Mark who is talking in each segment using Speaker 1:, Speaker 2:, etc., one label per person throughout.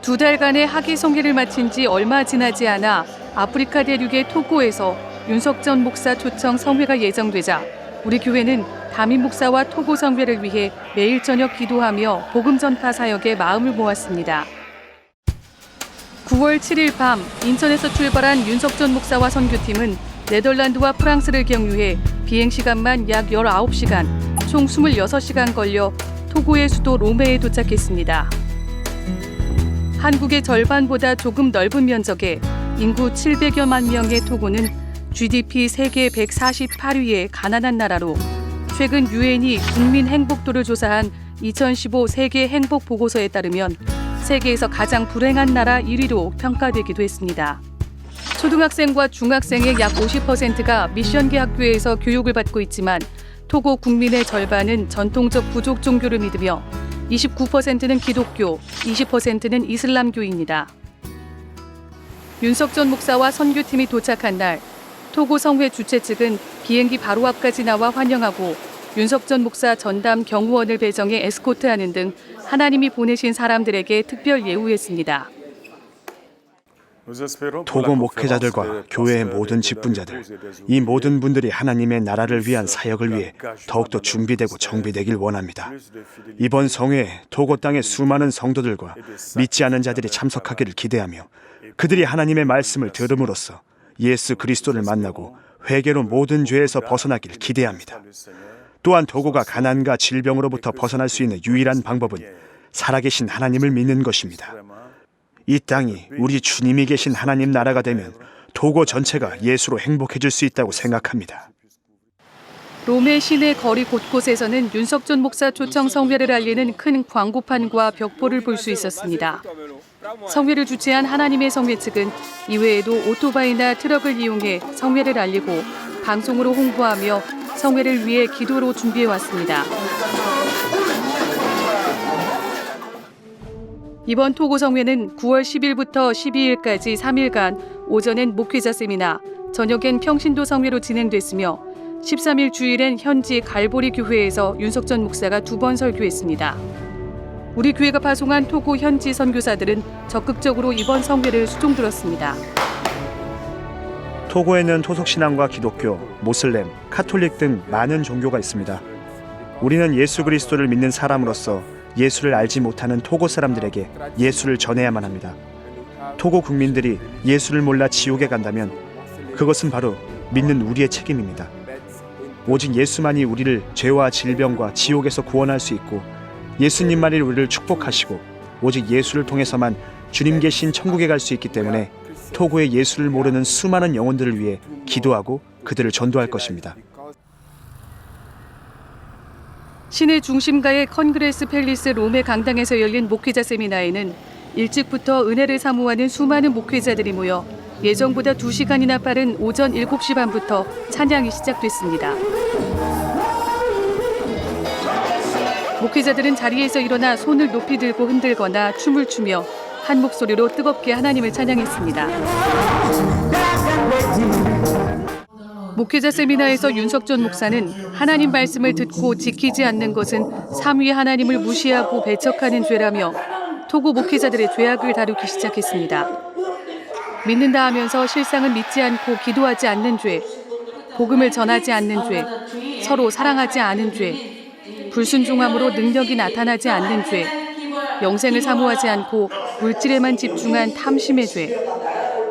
Speaker 1: 2달간의 학위 성회를 마친 지 얼마 지나지 않아 아프리카 대륙의 토고에서 윤석전 목사 초청 성회가 예정되자 우리 교회는 담임 목사와 토고 성회를 위해 매일 저녁 기도하며 복음 전파 사역에 마음을 모았습니다. 9월 7일 밤 인천에서 출발한 윤석전 목사와 선교팀은 네덜란드와 프랑스를 경유해 비행시간만 약 19시간, 총 26시간 걸려 토고의 수도 로메에 도착했습니다. 한국의 절반보다 조금 넓은 면적에 인구 700여만 명의 토고는 GDP 세계 148위의 가난한 나라로 최근 유엔이 국민 행복도를 조사한 2015 세계 행복 보고서에 따르면 세계에서 가장 불행한 나라 1위로 평가되기도 했습니다. 초등학생과 중학생의 약 50%가 미션계 학교에서 교육을 받고 있지만 토고 국민의 절반은 전통적 부족 종교를 믿으며 29%는 기독교, 20%는 이슬람교입니다. 윤석전 목사와 선교팀이 도착한 날, 토고 성회 주최 측은 비행기 바로 앞까지 나와 환영하고 윤석전 목사 전담 경호원을 배정해 에스코트하는 등 하나님이 보내신 사람들에게 특별 예우했습니다.
Speaker 2: 토고 목회자들과 교회의 모든 직분자들, 이 모든 분들이 하나님의 나라를 위한 사역을 위해 더욱더 준비되고 정비되길 원합니다. 이번 성회에 토고 땅의 수많은 성도들과 믿지 않은 자들이 참석하기를 기대하며 그들이 하나님의 말씀을 들음으로써 예수 그리스도를 만나고 회개로 모든 죄에서 벗어나길 기대합니다. 또한 토고가 가난과 질병으로부터 벗어날 수 있는 유일한 방법은 살아계신 하나님을 믿는 것입니다. 이 땅이 우리 주님이 계신 하나님 나라가 되면 토고 전체가 예수로 행복해질 수 있다고 생각합니다.
Speaker 1: 로메 시내 거리 곳곳에서는 윤석전 목사 초청 성회를 알리는 큰 광고판과 벽보를 볼 수 있었습니다. 성회를 주최한 하나님의 성회 측은 이외에도 오토바이나 트럭을 이용해 성회를 알리고 방송으로 홍보하며 성회를 위해 기도로 준비해왔습니다. 이번 토고 성회는 9월 10일부터 12일까지 3일간 오전엔 목회자 세미나, 저녁엔 평신도 성회로 진행됐으며 13일 주일엔 현지 갈보리 교회에서 윤석전 목사가 2번 설교했습니다. 우리 교회가 파송한 토고 현지 선교사들은 적극적으로 이번 성회를 수종들었습니다.
Speaker 2: 토고에는 토속신앙과 기독교, 모슬렘, 카톨릭 등 많은 종교가 있습니다. 우리는 예수 그리스도를 믿는 사람으로서 예수를 알지 못하는 토고 사람들에게 예수를 전해야만 합니다. 토고 국민들이 예수를 몰라 지옥에 간다면 그것은 바로 믿는 우리의 책임입니다. 오직 예수만이 우리를 죄와 질병과 지옥에서 구원할 수 있고 예수님만이 우리를 축복하시고 오직 예수를 통해서만 주님 계신 천국에 갈 수 있기 때문에 토고의 예수를 모르는 수많은 영혼들을 위해 기도하고 그들을 전도할 것입니다.
Speaker 1: 시내 중심가의 컨그레스 팰리스 로메 강당에서 열린 목회자 세미나에는 일찍부터 은혜를 사모하는 수많은 목회자들이 모여 예정보다 2시간이나 빠른 오전 7시 반부터 찬양이 시작됐습니다. 목회자들은 자리에서 일어나 손을 높이 들고 흔들거나 춤을 추며 한 목소리로 뜨겁게 하나님을 찬양했습니다. 목회자 세미나에서 윤석전 목사는 하나님 말씀을 듣고 지키지 않는 것은 삼위 하나님을 무시하고 배척하는 죄라며 토고 목회자들의 죄악을 다루기 시작했습니다. 믿는다 하면서 실상은 믿지 않고 기도하지 않는 죄, 복음을 전하지 않는 죄, 서로 사랑하지 않은 죄, 불순종함으로 능력이 나타나지 않는 죄, 영생을 사모하지 않고 물질에만 집중한 탐심의 죄,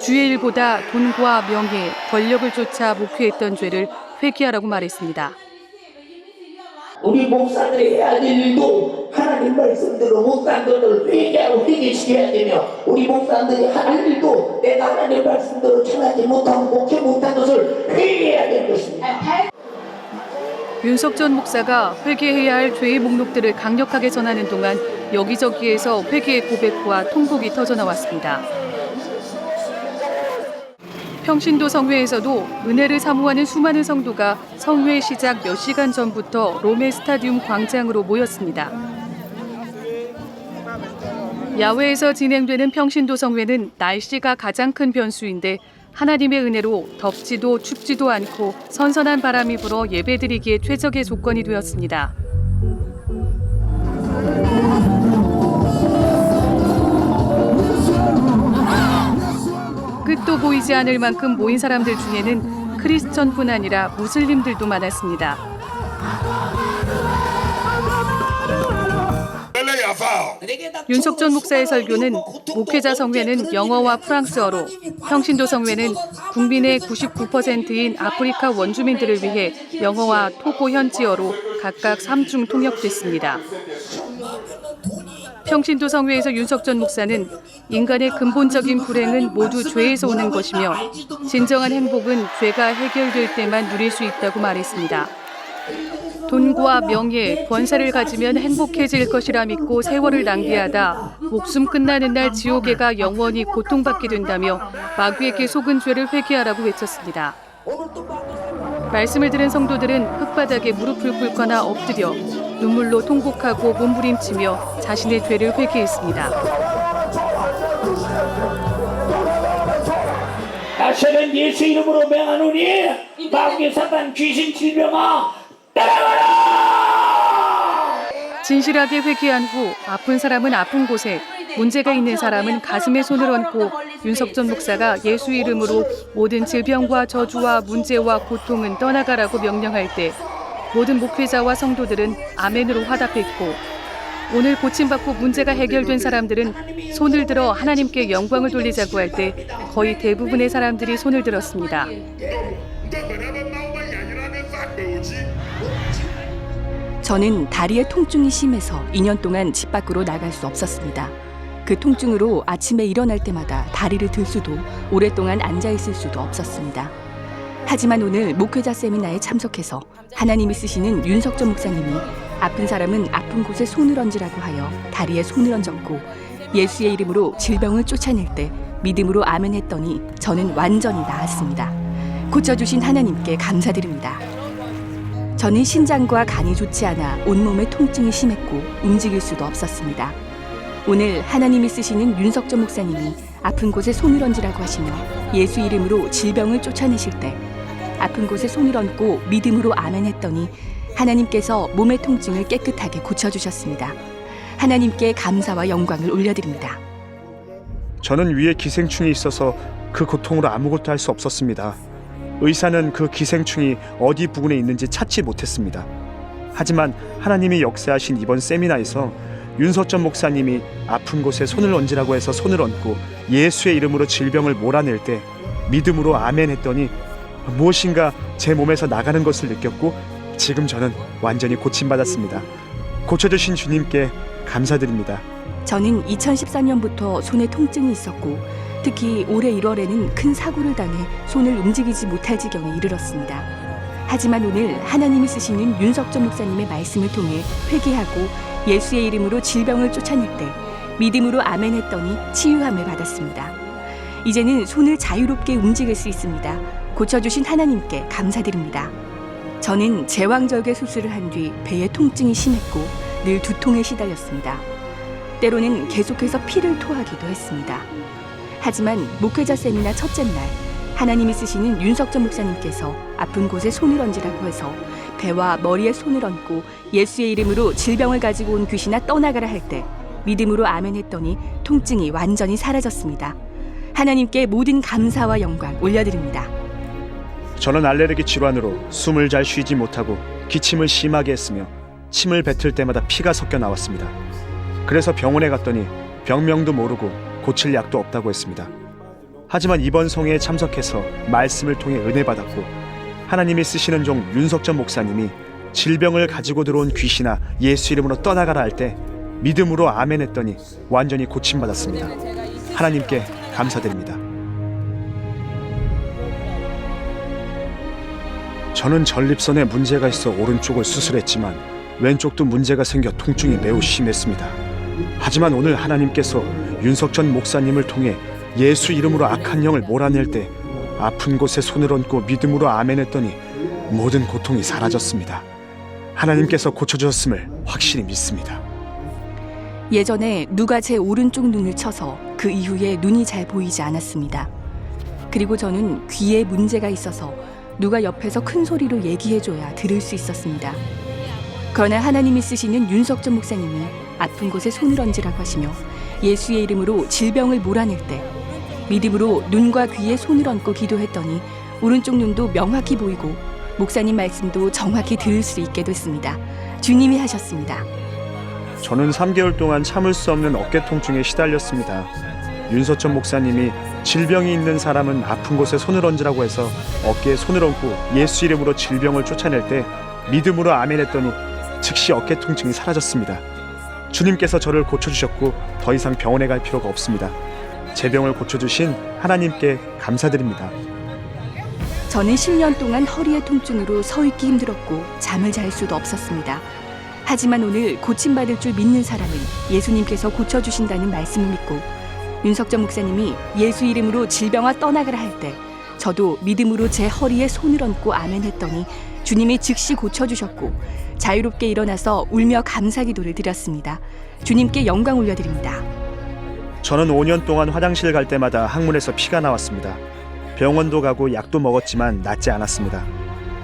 Speaker 1: 주의 일보다 돈과 명예, 권력을 쫓아 목회했던 죄를 회개하라고 말했습니다.
Speaker 3: 우리 목사들이 해야 될 일도 하나님 말씀대로 목사들을 회개하고 회개시켜야 되며 우리 목사들이 할 일도 내가 하나님 말씀대로 전하지 못하고 목회 못한 것을 회개해야 될 것입니다.
Speaker 1: 윤석전 목사가 회개해야 할 죄의 목록들을 강력하게 전하는 동안 여기저기에서 회개의 고백과 통곡이 터져나왔습니다. 평신도 성회에서도 은혜를 사모하는 수많은 성도가 성회 시작 몇 시간 전부터 로메 스타디움 광장으로 모였습니다. 야외에서 진행되는 평신도 성회는 날씨가 가장 큰 변수인데 하나님의 은혜로 덥지도 춥지도 않고 선선한 바람이 불어 예배드리기에 최적의 조건이 되었습니다. 눈으로 보이지 않을 만큼 모인 사람들 중에는 크리스천뿐 아니라 무슬림들도 많았습니다. 윤석전 목사의 설교는 목회자 성회는 영어와 프랑스어로, 평신도 성회는 국민의 99%인 아프리카 원주민들을 위해 영어와 토고 현지어로 각각 3중 통역됐습니다. 평신도 성회에서 윤석전 목사는 인간의 근본적인 불행은 모두 죄에서 오는 것이며 진정한 행복은 죄가 해결될 때만 누릴 수 있다고 말했습니다. 돈과 명예, 권세를 가지면 행복해질 것이라 믿고 세월을 낭비하다 목숨 끝나는 날 지옥에가 영원히 고통받게 된다며 마귀에게 속은 죄를 회개하라고 외쳤습니다. 말씀을 들은 성도들은 흙바닥에 무릎을 꿇거나 엎드려 눈물로 통곡하고 몸부림치며 자신의 죄를 회개했습니다.
Speaker 3: 나셔는 예수 이름으로 명하노니 마귀 사단 귀신 질병아 따라가라!
Speaker 1: 진실하게 회개한 후 아픈 사람은 아픈 곳에, 문제가 있는 사람은 가슴에 손을 얹고 윤석전 목사가 예수 이름으로 모든 질병과 저주와 문제와 고통은 떠나가라고 명령할 때 모든 목회자와 성도들은 아멘으로 화답했고, 오늘 고침받고 문제가 해결된 사람들은 손을 들어 하나님께 영광을 돌리자고 할 때 거의 대부분의 사람들이 손을 들었습니다.
Speaker 4: 저는 다리에 통증이 심해서 2년 동안 집 밖으로 나갈 수 없었습니다. 그 통증으로 아침에 일어날 때마다 다리를 들 수도 오랫동안 앉아 있을 수도 없었습니다. 하지만 오늘 목회자 세미나에 참석해서 하나님이 쓰시는 윤석전 목사님이 아픈 사람은 아픈 곳에 손을 얹으라고 하여 다리에 손을 얹었고 예수의 이름으로 질병을 쫓아낼 때 믿음으로 아멘 했더니 저는 완전히 나았습니다. 고쳐주신 하나님께 감사드립니다. 저는 신장과 간이 좋지 않아 온몸에 통증이 심했고 움직일 수도 없었습니다. 오늘 하나님이 쓰시는 윤석전 목사님이 아픈 곳에 손을 얹으라고 하시며 예수 이름으로 질병을 쫓아내실 때 아픈 곳에 손을 얹고 믿음으로 아멘 했더니 하나님께서 몸의 통증을 깨끗하게 고쳐주셨습니다. 하나님께 감사와 영광을 올려드립니다.
Speaker 2: 저는 위에 기생충이 있어서 그 고통으로 아무것도 할 수 없었습니다. 의사는 그 기생충이 어디 부근에 있는지 찾지 못했습니다. 하지만 하나님이 역사하신 이번 세미나에서 윤석전 목사님이 아픈 곳에 손을 얹으라고 해서 손을 얹고 예수의 이름으로 질병을 몰아낼 때 믿음으로 아멘 했더니 무엇인가 제 몸에서 나가는 것을 느꼈고 지금 저는 완전히 고침받았습니다. 고쳐주신 주님께 감사드립니다.
Speaker 4: 저는 2014년부터 손에 통증이 있었고 특히 올해 1월에는 큰 사고를 당해 손을 움직이지 못할 지경에 이르렀습니다. 하지만 오늘 하나님이 쓰시는 윤석전 목사님의 말씀을 통해 회개하고 예수의 이름으로 질병을 쫓아낼 때 믿음으로 아멘 했더니 치유함을 받았습니다. 이제는 손을 자유롭게 움직일 수 있습니다. 고쳐주신 하나님께 감사드립니다. 저는 제왕절개 수술을 한 뒤 배에 통증이 심했고 늘 두통에 시달렸습니다. 때로는 계속해서 피를 토하기도 했습니다. 하지만 목회자 세미나 첫째 날 하나님이 쓰시는 윤석전 목사님께서 아픈 곳에 손을 얹으라고 해서 배와 머리에 손을 얹고 예수의 이름으로 질병을 가지고 온 귀신아 떠나가라 할 때 믿음으로 아멘 했더니 통증이 완전히 사라졌습니다. 하나님께 모든 감사와 영광 올려드립니다.
Speaker 2: 저는 알레르기 질환으로 숨을 잘 쉬지 못하고 기침을 심하게 했으며 침을 뱉을 때마다 피가 섞여 나왔습니다. 그래서 병원에 갔더니 병명도 모르고 고칠 약도 없다고 했습니다. 하지만 이번 성회에 참석해서 말씀을 통해 은혜 받았고 하나님이 쓰시는 종 윤석전 목사님이 질병을 가지고 들어온 귀신아 예수 이름으로 떠나가라 할 때 믿음으로 아멘 했더니 완전히 고침받았습니다. 하나님께 감사드립니다. 저는 전립선에 문제가 있어 오른쪽을 수술했지만 왼쪽도 문제가 생겨 통증이 매우 심했습니다. 하지만 오늘 하나님께서 윤석전 목사님을 통해 예수 이름으로 악한 영을 몰아낼 때 아픈 곳에 손을 얹고 믿음으로 아멘 했더니 모든 고통이 사라졌습니다. 하나님께서 고쳐주셨음을 확실히 믿습니다.
Speaker 4: 예전에 누가 제 오른쪽 눈을 쳐서 그 이후에 눈이 잘 보이지 않았습니다. 그리고 저는 귀에 문제가 있어서 누가 옆에서 큰 소리로 얘기해줘야 들을 수 있었습니다. 그러나 하나님이 쓰시는 윤석전 목사님이 아픈 곳에 손을 얹으라고 하시며 예수의 이름으로 질병을 몰아낼 때 믿음으로 눈과 귀에 손을 얹고 기도했더니 오른쪽 눈도 명확히 보이고 목사님 말씀도 정확히 들을 수 있게 됐습니다. 주님이 하셨습니다.
Speaker 2: 저는 3개월 동안 참을 수 없는 어깨 통증에 시달렸습니다. 윤서천 목사님이 질병이 있는 사람은 아픈 곳에 손을 얹으라고 해서 어깨에 손을 얹고 예수 이름으로 질병을 쫓아낼 때 믿음으로 아멘했더니 즉시 어깨 통증이 사라졌습니다. 주님께서 저를 고쳐주셨고 더 이상 병원에 갈 필요가 없습니다. 제 병을 고쳐주신 하나님께 감사드립니다.
Speaker 4: 저는 10년 동안 허리의 통증으로 서 있기 힘들었고 잠을 잘 수도 없었습니다. 하지만 오늘 고침받을 줄 믿는 사람은 예수님께서 고쳐주신다는 말씀을 믿고 윤석전 목사님이 예수 이름으로 질병아 떠나가라 할 때 저도 믿음으로 제 허리에 손을 얹고 아멘했더니 주님이 즉시 고쳐주셨고 자유롭게 일어나서 울며 감사기도를 드렸습니다. 주님께 영광 올려드립니다.
Speaker 2: 저는 5년 동안 화장실 갈 때마다 항문에서 피가 나왔습니다. 병원도 가고 약도 먹었지만 낫지 않았습니다.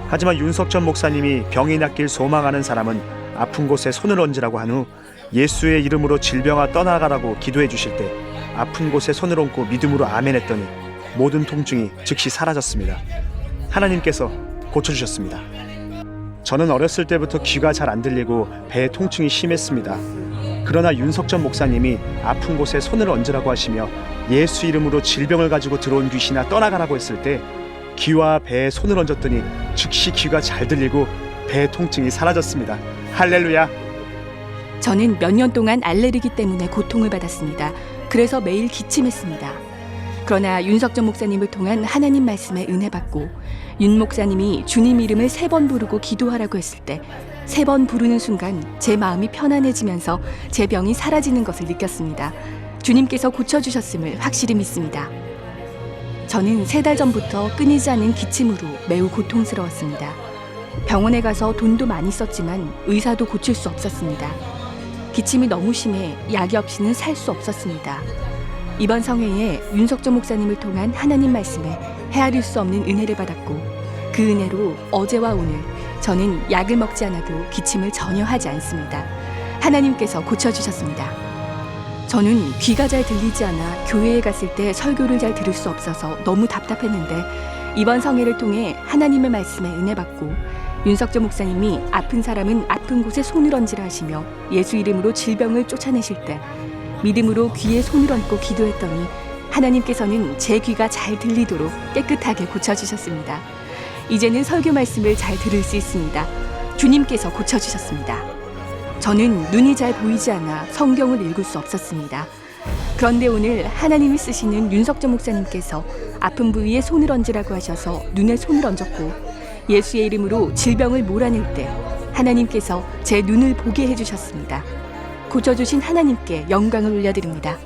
Speaker 2: 하지만 윤석전 목사님이 병이 낫길 소망하는 사람은 아픈 곳에 손을 얹으라고 한 후 예수의 이름으로 질병아 떠나가라고 기도해 주실 때 아픈 곳에 손을 얹고 믿음으로 아멘했더니 모든 통증이 즉시 사라졌습니다. 하나님께서 고쳐주셨습니다. 저는 어렸을 때부터 귀가 잘 안 들리고 배에 통증이 심했습니다. 그러나 윤석전 목사님이 아픈 곳에 손을 얹으라고 하시며 예수 이름으로 질병을 가지고 들어온 귀신아 떠나가라고 했을 때 귀와 배에 손을 얹었더니 즉시 귀가 잘 들리고 배의 통증이 사라졌습니다. 할렐루야!
Speaker 4: 저는 몇 년 동안 알레르기 때문에 고통을 받았습니다. 그래서 매일 기침했습니다. 그러나 윤석전 목사님을 통한 하나님 말씀에 은혜 받고 윤 목사님이 주님 이름을 3번 부르고 기도하라고 했을 때 3번 부르는 순간 제 마음이 편안해지면서 제 병이 사라지는 것을 느꼈습니다. 주님께서 고쳐주셨음을 확실히 믿습니다. 저는 3달 전부터 끊이지 않는 기침으로 매우 고통스러웠습니다. 병원에 가서 돈도 많이 썼지만 의사도 고칠 수 없었습니다. 기침이 너무 심해 약이 없이는 살 수 없었습니다. 이번 성회에 윤석전 목사님을 통한 하나님 말씀에 헤아릴 수 없는 은혜를 받았고 그 은혜로 어제와 오늘 저는 약을 먹지 않아도 기침을 전혀 하지 않습니다. 하나님께서 고쳐주셨습니다. 저는 귀가 잘 들리지 않아 교회에 갔을 때 설교를 잘 들을 수 없어서 너무 답답했는데 이번 성회를 통해 하나님의 말씀에 은혜 받고 윤석전 목사님이 아픈 사람은 아픈 곳에 손을 얹으라 하시며 예수 이름으로 질병을 쫓아내실 때 믿음으로 귀에 손을 얹고 기도했더니 하나님께서는 제 귀가 잘 들리도록 깨끗하게 고쳐주셨습니다. 이제는 설교 말씀을 잘 들을 수 있습니다. 주님께서 고쳐주셨습니다. 저는 눈이 잘 보이지 않아 성경을 읽을 수 없었습니다. 그런데 오늘 하나님이 쓰시는 윤석전 목사님께서 아픈 부위에 손을 얹으라고 하셔서 눈에 손을 얹었고 예수의 이름으로 질병을 몰아낼 때 하나님께서 제 눈을 보게 해주셨습니다. 고쳐주신 하나님께 영광을 올려드립니다.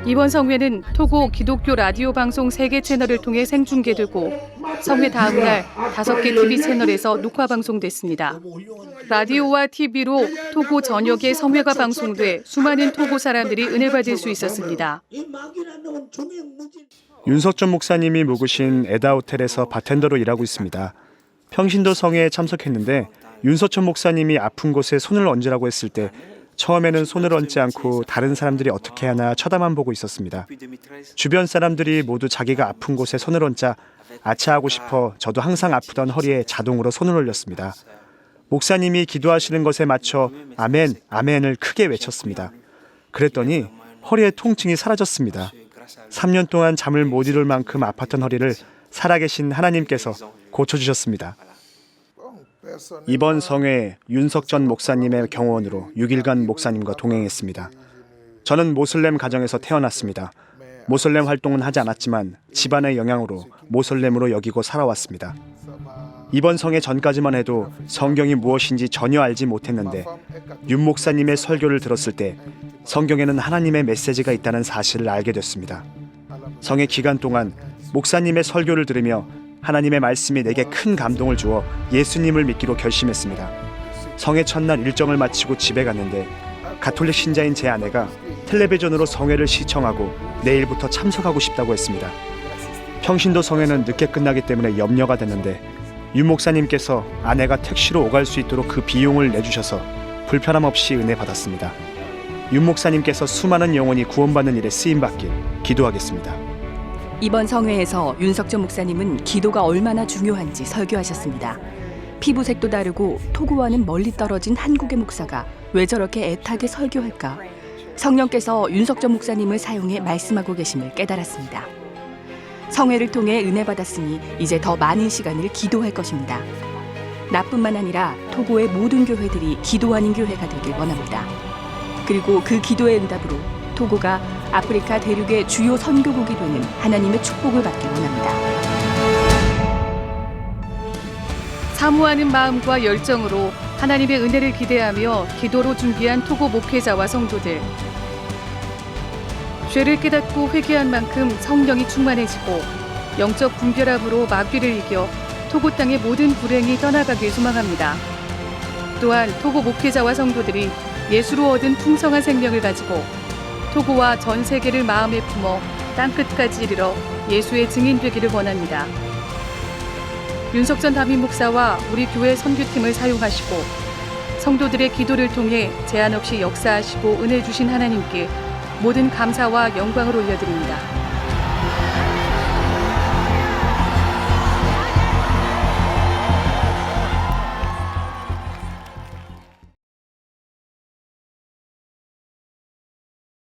Speaker 1: 이번 성회는 토고 기독교 라디오 방송 3개 채널을 통해 생중계되고 성회 다음 날 5개 TV 채널에서 녹화 방송됐습니다. 라디오와 TV로 토고 전역의 성회가 방송돼 수많은 토고 사람들이 은혜 받을 수 있었습니다.
Speaker 2: 윤석전 목사님이 묵으신 에다 호텔에서 바텐더로 일하고 있습니다. 평신도 성회에 참석했는데 윤석천 목사님이 아픈 곳에 손을 얹으라고 했을 때 처음에는 손을 얹지 않고 다른 사람들이 어떻게 하나 쳐다만 보고 있었습니다. 주변 사람들이 모두 자기가 아픈 곳에 손을 얹자 아차하고 싶어 저도 항상 아프던 허리에 자동으로 손을 올렸습니다. 목사님이 기도하시는 것에 맞춰 아멘, 아멘을 크게 외쳤습니다. 그랬더니 허리의 통증이 사라졌습니다. 3년 동안 잠을 못 이룰 만큼 아팠던 허리를 살아계신 하나님께서 고쳐주셨습니다. 이번 성회에 윤석전 목사님의 경호원으로 6일간 목사님과 동행했습니다. 저는 모슬렘 가정에서 태어났습니다. 모슬렘 활동은 하지 않았지만 집안의 영향으로 모슬렘으로 여기고 살아왔습니다. 이번 성회 전까지만 해도 성경이 무엇인지 전혀 알지 못했는데 윤 목사님의 설교를 들었을 때 성경에는 하나님의 메시지가 있다는 사실을 알게 됐습니다. 성회 기간 동안 목사님의 설교를 들으며 하나님의 말씀이 내게 큰 감동을 주어 예수님을 믿기로 결심했습니다. 성회 첫날 일정을 마치고 집에 갔는데 가톨릭 신자인 제 아내가 텔레비전으로 성회를 시청하고 내일부터 참석하고 싶다고 했습니다. 평신도 성회는 늦게 끝나기 때문에 염려가 됐는데 윤 목사님께서 아내가 택시로 오갈 수 있도록 그 비용을 내주셔서 불편함 없이 은혜 받았습니다. 윤 목사님께서 수많은 영혼이 구원받는 일에 쓰임받길 기도하겠습니다.
Speaker 4: 이번 성회에서 윤석전 목사님은 기도가 얼마나 중요한지 설교하셨습니다. 피부색도 다르고 토고와는 멀리 떨어진 한국의 목사가 왜 저렇게 애타게 설교할까? 성령께서 윤석전 목사님을 사용해 말씀하고 계심을 깨달았습니다. 성회를 통해 은혜 받았으니 이제 더 많은 시간을 기도할 것입니다. 나뿐만 아니라 토고의 모든 교회들이 기도하는 교회가 되길 원합니다. 그리고 그 기도의 응답으로 토고가 아프리카 대륙의 주요 선교국이 되는 하나님의 축복을 받길 원합니다.
Speaker 1: 사모하는 마음과 열정으로 하나님의 은혜를 기대하며 기도로 준비한 토고 목회자와 성도들. 죄를 깨닫고 회개한 만큼 성령이 충만해지고 영적 분별함으로 마귀를 이겨 토고 땅의 모든 불행이 떠나가길 소망합니다. 또한 토고 목회자와 성도들이 예수로 얻은 풍성한 생명을 가지고 토고와 전 세계를 마음에 품어 땅끝까지 이르러 예수의 증인 되기를 원합니다. 윤석전 담임 목사와 우리 교회 선교팀을 사용하시고 성도들의 기도를 통해 제한 없이 역사하시고 은혜 주신 하나님께 모든 감사와 영광을 올려드립니다.